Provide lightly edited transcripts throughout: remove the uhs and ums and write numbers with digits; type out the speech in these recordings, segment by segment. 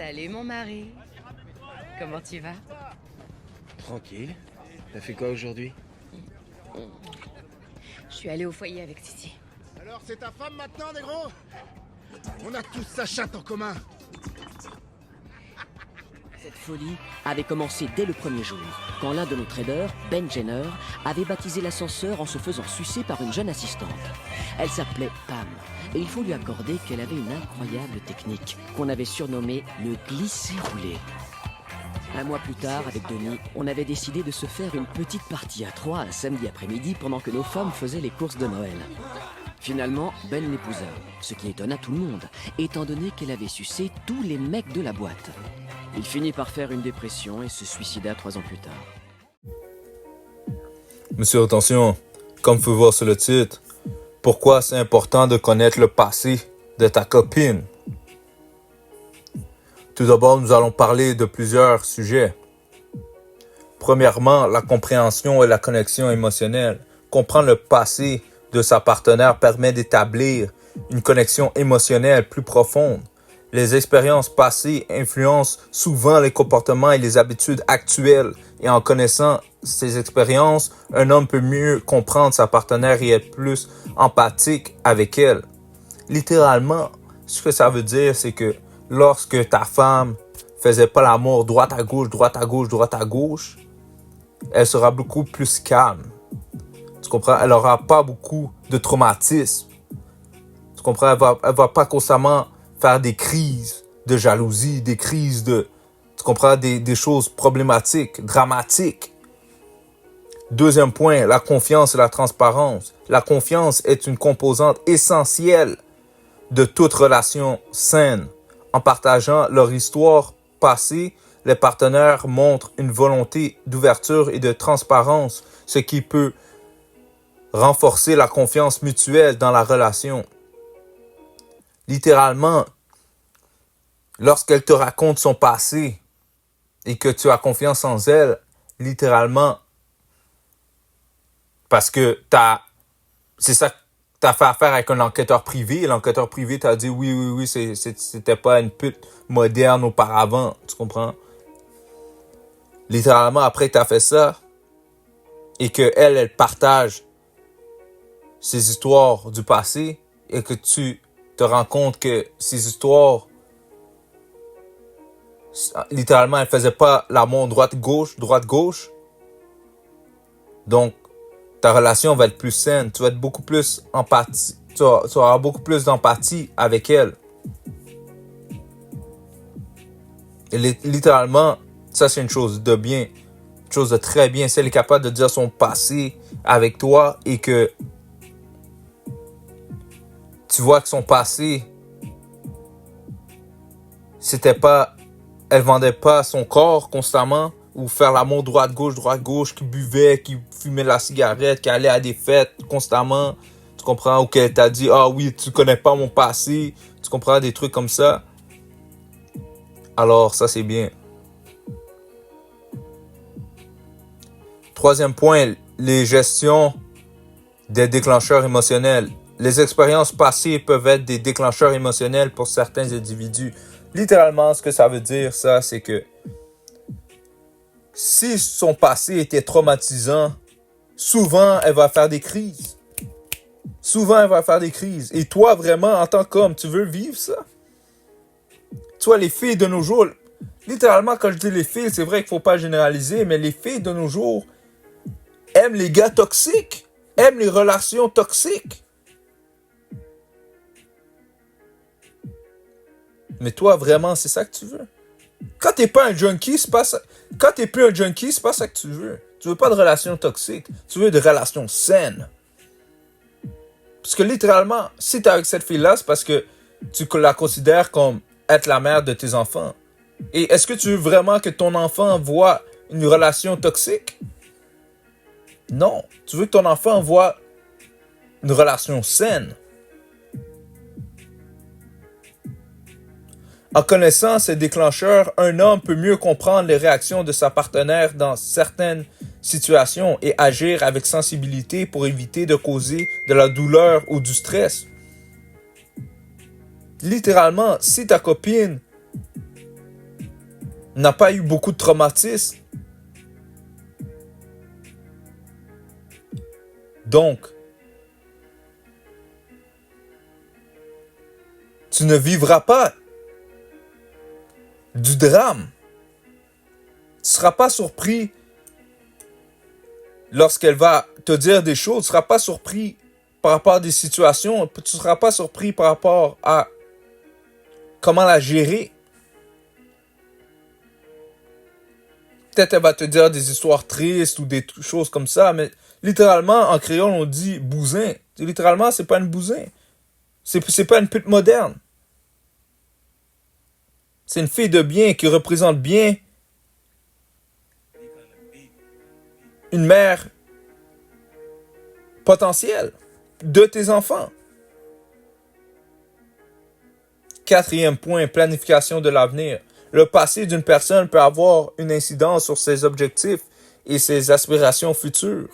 Salut mon mari. Comment tu vas? Tranquille. T'as fait quoi aujourd'hui? Je suis allée au foyer avec Titi. Alors c'est ta femme maintenant, négro? On a tous sa chatte en commun. Cette folie avait commencé dès le premier jour, quand l'un de nos traders, Ben Jenner, avait baptisé l'ascenseur en se faisant sucer par une jeune assistante. Elle s'appelait Pam, et il faut lui accorder qu'elle avait une incroyable technique, qu'on avait surnommée le glisser-rouler. Un mois plus tard, avec Denis, on avait décidé de se faire une petite partie à trois un samedi après-midi pendant que nos femmes faisaient les courses de Noël. Finalement, Ben l'épousa, ce qui étonna tout le monde, étant donné qu'elle avait sucé tous les mecs de la boîte. Il finit par faire une dépression et se suicida 3 ans plus tard. Monsieur, attention, comme vous voir sur le titre, pourquoi c'est important de connaître le passé de ta copine? Tout d'abord, nous allons parler de plusieurs sujets. Premièrement, la compréhension et la connexion émotionnelle. Comprendre le passé de sa partenaire permet d'établir une connexion émotionnelle plus profonde. Les expériences passées influencent souvent les comportements et les habitudes actuelles. Et en connaissant ces expériences, un homme peut mieux comprendre sa partenaire et être plus empathique avec elle. Littéralement, ce que ça veut dire, c'est que lorsque ta femme faisait pas l'amour droite à gauche, droite à gauche, droite à gauche, elle sera beaucoup plus calme. Tu comprends? Elle aura pas beaucoup de traumatisme. Tu comprends? Elle va pas constamment faire des crises de jalousie, des crises de... Tu comprends? Des choses problématiques, dramatiques. Deuxième point, la confiance et la transparence. La confiance est une composante essentielle de toute relation saine. En partageant leur histoire passée, les partenaires montrent une volonté d'ouverture et de transparence, ce qui peut renforcer la confiance mutuelle dans la relation. Littéralement, lorsqu'elle te raconte son passé et que tu as confiance en elle, littéralement, parce que c'est ça que tu as fait affaire avec un enquêteur privé, et l'enquêteur privé t'a dit oui, c'était pas une pute moderne auparavant, tu comprends? Littéralement, après que tu as fait ça, et que elle partage ces histoires du passé, et que tu te rends compte que ces histoires, littéralement, elles faisaient pas l'amour droite-gauche, droite-gauche. Donc, ta relation va être plus saine. Tu vas être beaucoup plus empathie. Tu auras beaucoup plus d'empathie avec elle. Et littéralement, ça, c'est une chose de bien. Une chose de très bien. Si elle est capable de dire son passé avec toi et que tu vois que son passé, c'était pas... Elle vendait pas son corps constamment ou faire l'amour droite-gauche, qui buvait, qui fumait la cigarette, qui allait à des fêtes constamment, tu comprends? Ou qu'elle t'a dit, ah oui, tu connais pas mon passé, tu comprends? Des trucs comme ça. Alors, ça, c'est bien. Troisième point, les gestions des déclencheurs émotionnels. Les expériences passées peuvent être des déclencheurs émotionnels pour certains individus. Littéralement, ce que ça veut dire, ça, c'est que si son passé était traumatisant, souvent, elle va faire des crises. Et toi, vraiment, en tant qu'homme, tu veux vivre ça? Tu vois, les filles de nos jours, littéralement, quand je dis les filles, c'est vrai qu'il ne faut pas généraliser, mais les filles de nos jours aiment les gars toxiques, aiment les relations toxiques. Mais toi, vraiment, c'est ça que tu veux? Quand t'es pas un junkie, c'est pas ça. Quand t'es plus un junkie, c'est pas ça que tu veux. Tu veux pas de relations toxiques. Tu veux des relations saines. Parce que littéralement, si t'es avec cette fille-là, c'est parce que tu la considères comme être la mère de tes enfants. Et est-ce que tu veux vraiment que ton enfant voit une relation toxique? Non. Tu veux que ton enfant voit une relation saine. En connaissant ces déclencheurs, un homme peut mieux comprendre les réactions de sa partenaire dans certaines situations et agir avec sensibilité pour éviter de causer de la douleur ou du stress. Littéralement, si ta copine n'a pas eu beaucoup de traumatisme. Donc, tu ne vivras pas du drame. Tu ne seras pas surpris lorsqu'elle va te dire des choses. Tu ne seras pas surpris par rapport à des situations. Tu ne seras pas surpris par rapport à comment la gérer. Peut-être elle va te dire des histoires tristes ou des choses comme ça, mais littéralement, en créole, on dit bousin. Littéralement, c'est pas une bousin. C'est pas une pute moderne. C'est une fille de bien qui représente bien une mère potentielle de tes enfants. 4e point, planification de l'avenir. Le passé d'une personne peut avoir une incidence sur ses objectifs et ses aspirations futures.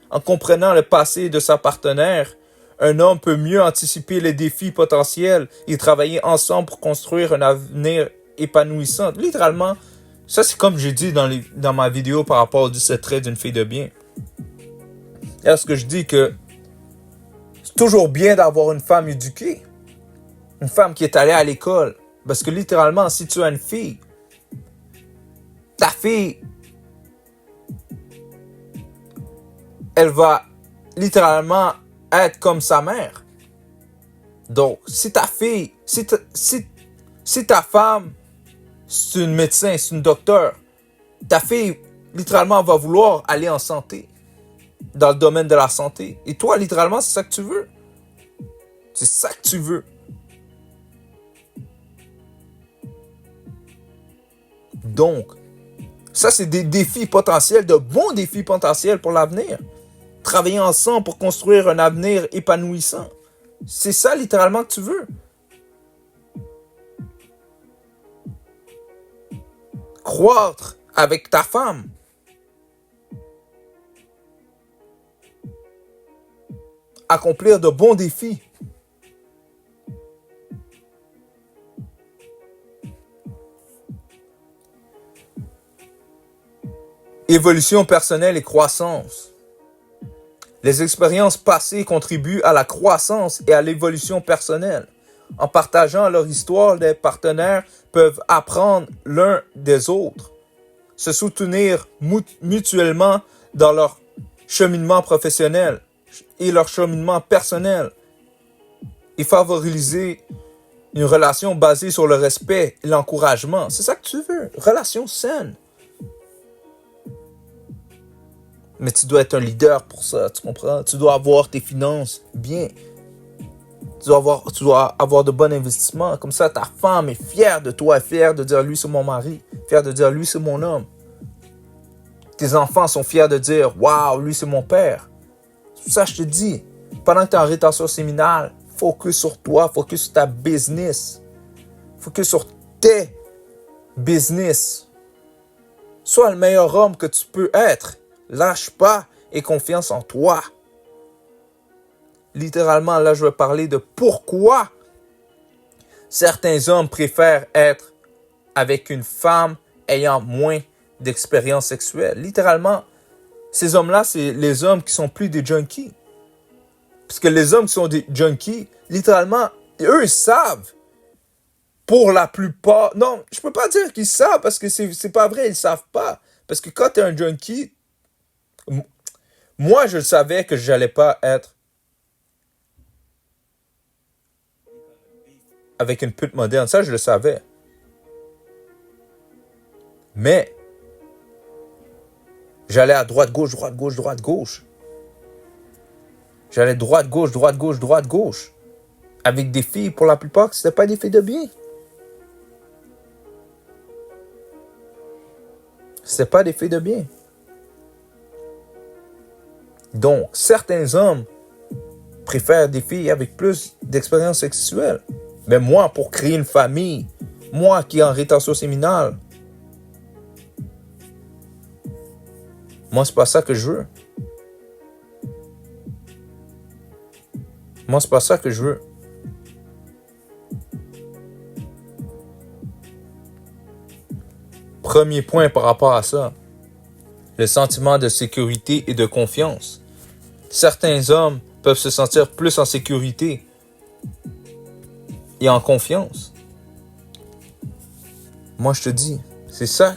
En comprenant le passé de sa partenaire, un homme peut mieux anticiper les défis potentiels et travailler ensemble pour construire un avenir épanouissant. Littéralement, ça c'est comme j'ai dit dans ma vidéo par rapport aux 17 traits d'une fille de bien. Lorsque je dis que c'est toujours bien d'avoir une femme éduquée, une femme qui est allée à l'école. Parce que littéralement, si tu as une fille, ta fille, elle va littéralement être comme sa mère. Donc, si ta fille, si ta femme, c'est une médecin, c'est une docteur, ta fille, littéralement, va vouloir aller en santé, dans le domaine de la santé. Et toi, littéralement, c'est ça que tu veux. C'est ça que tu veux. Donc, ça, c'est des défis potentiels, de bons défis potentiels pour l'avenir. Travailler ensemble pour construire un avenir épanouissant. C'est ça, littéralement, que tu veux. Croître avec ta femme. Accomplir de bons défis. Évolution personnelle et croissance. Les expériences passées contribuent à la croissance et à l'évolution personnelle. En partageant leur histoire, les partenaires peuvent apprendre l'un des autres, se soutenir mutuellement dans leur cheminement professionnel et leur cheminement personnel et favoriser une relation basée sur le respect et l'encouragement. C'est ça que tu veux, relation saine. Mais tu dois être un leader pour ça, tu comprends? Tu dois avoir tes finances bien. Tu dois avoir de bons investissements. Comme ça, ta femme est fière de toi, fière de dire lui c'est mon mari, fière de dire lui c'est mon homme. Tes enfants sont fiers de dire waouh, lui c'est mon père. C'est ça je te dis. Pendant que tu es en rétention séminale, focus sur toi, focus sur ta business. Focus sur tes business. Sois le meilleur homme que tu peux être. Lâche pas et confiance en toi. Littéralement, là, je vais parler de pourquoi certains hommes préfèrent être avec une femme ayant moins d'expérience sexuelle. Littéralement, ces hommes-là, c'est les hommes qui sont plus des junkies. Parce que les hommes qui sont des junkies, littéralement, eux, ils savent. Pour la plupart... Non, je peux pas dire qu'ils savent parce que c'est pas vrai, ils savent pas. Parce que quand tu es un junkie, moi, je savais que j'allais pas être avec une pute moderne. Ça, je le savais. Mais j'allais à droite, gauche, droite, gauche, droite, gauche. J'allais droite, gauche, droite, gauche, droite, gauche. Avec des filles, pour la plupart, qui n'étaient pas des filles de bien. C'était pas des filles de bien. Donc, certains hommes préfèrent des filles avec plus d'expérience sexuelle. Mais moi, pour créer une famille, moi qui est en rétention séminale, moi, c'est pas ça que je veux. Moi, c'est pas ça que je veux. premier point par rapport à ça. Le sentiment de sécurité et de confiance. Certains hommes peuvent se sentir plus en sécurité et en confiance. Moi, je te dis, c'est ça.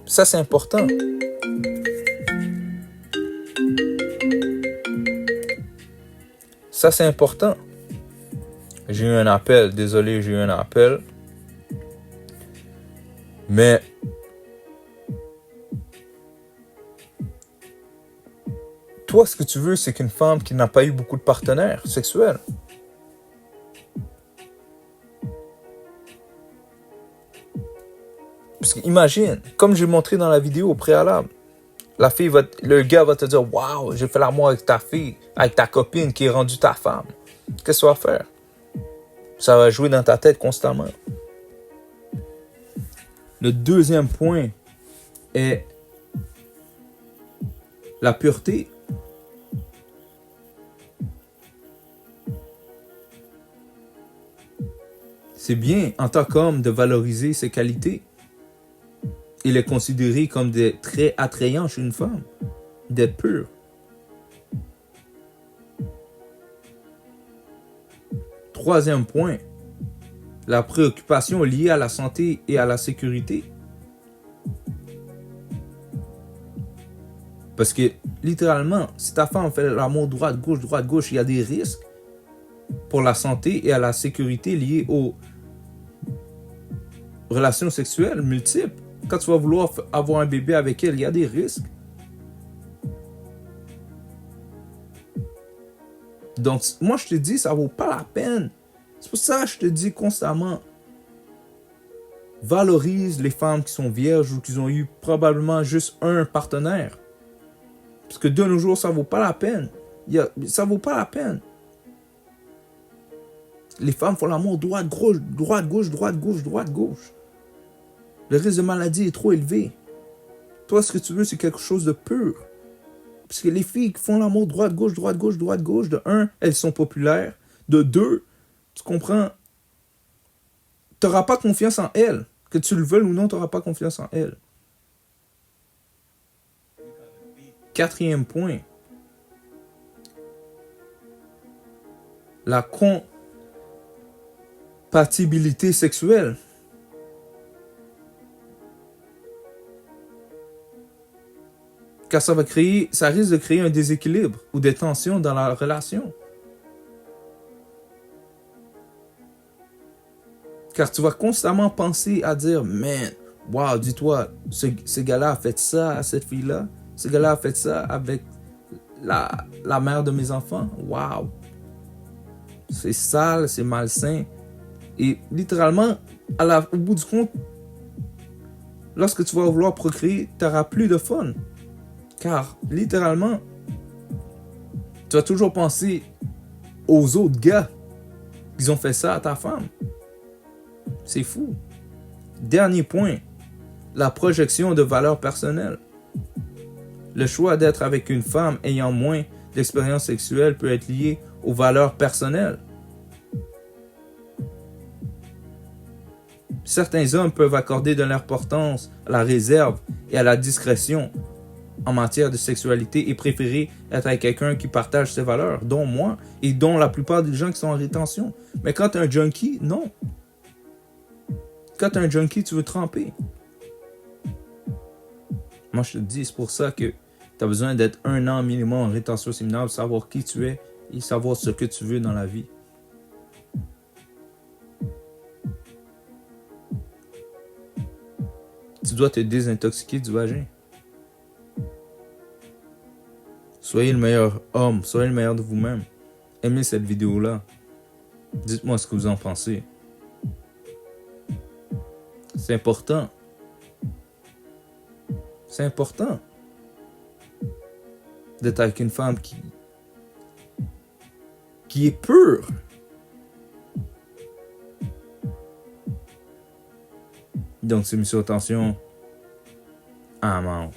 Ça, c'est important. Ça, c'est important. J'ai eu un appel. Désolé, j'ai eu un appel. Mais toi, ce que tu veux, c'est qu'une femme qui n'a pas eu beaucoup de partenaires sexuels. Parce que imagine, comme j'ai montré dans la vidéo au préalable, le gars va te dire « Wow, j'ai fait l'amour avec ta fille, avec ta copine qui est rendue ta femme. » Qu'est-ce que tu vas faire? Ça va jouer dans ta tête constamment. Le deuxième point est la pureté. C'est bien, en tant qu'homme, de valoriser ses qualités. Il est considéré comme des traits attrayants chez une femme, d'être pur. Troisième point, la préoccupation liée à la santé et à la sécurité. Parce que, littéralement, si ta femme fait l'amour droite-gauche, il y a des risques pour la santé et à la sécurité liés aux relations sexuelles multiples. Quand tu vas vouloir avoir un bébé avec elle, il y a des risques. Donc, moi, je te dis, ça vaut pas la peine. C'est pour ça que je te dis constamment, valorise les femmes qui sont vierges ou qui ont eu probablement juste un partenaire. Parce que de nos jours, ça vaut pas la peine. Ça vaut pas la peine. Les femmes font l'amour droite-gauche. Le risque de maladie est trop élevé. Toi, ce que tu veux, c'est quelque chose de pur. Parce que les filles qui font l'amour droite-gauche, de un, elles sont populaires. De deux, tu comprends, tu n'auras pas confiance en elles. Que tu le veuilles ou non, tu n'auras pas confiance en elles. Quatrième point. La compatibilité sexuelle. Car ça risque de créer un déséquilibre ou des tensions dans la relation. Car tu vas constamment penser à dire, man, wow, dis-toi, ce gars-là a fait ça à cette fille-là. Ce gars-là a fait ça avec la mère de mes enfants. Wow. C'est sale, c'est malsain. Et littéralement, au bout du compte, lorsque tu vas vouloir procréer, tu n'auras plus de fun. Car, littéralement, tu vas toujours penser aux autres gars qui ont fait ça à ta femme. C'est fou. Dernier point, la projection de valeurs personnelles. Le choix d'être avec une femme ayant moins d'expérience sexuelle peut être lié aux valeurs personnelles. Certains hommes peuvent accorder de l'importance à la réserve et à la discrétion en matière de sexualité et préférer être avec quelqu'un qui partage ses valeurs, dont moi et dont la plupart des gens qui sont en rétention. Mais quand tu es un junkie, non. Quand tu es un junkie, tu veux tremper. Moi, je te dis, c'est pour ça que tu as besoin d'être 1 an minimum en rétention séminaire, savoir qui tu es et savoir ce que tu veux dans la vie. Tu dois te désintoxiquer du vagin. Soyez le meilleur homme, soyez le meilleur de vous-même. Aimez cette vidéo-là. Dites-moi ce que vous en pensez. C'est important. C'est important d'être avec une femme qui est pure. Donc, c'est mis sur attention. Amante.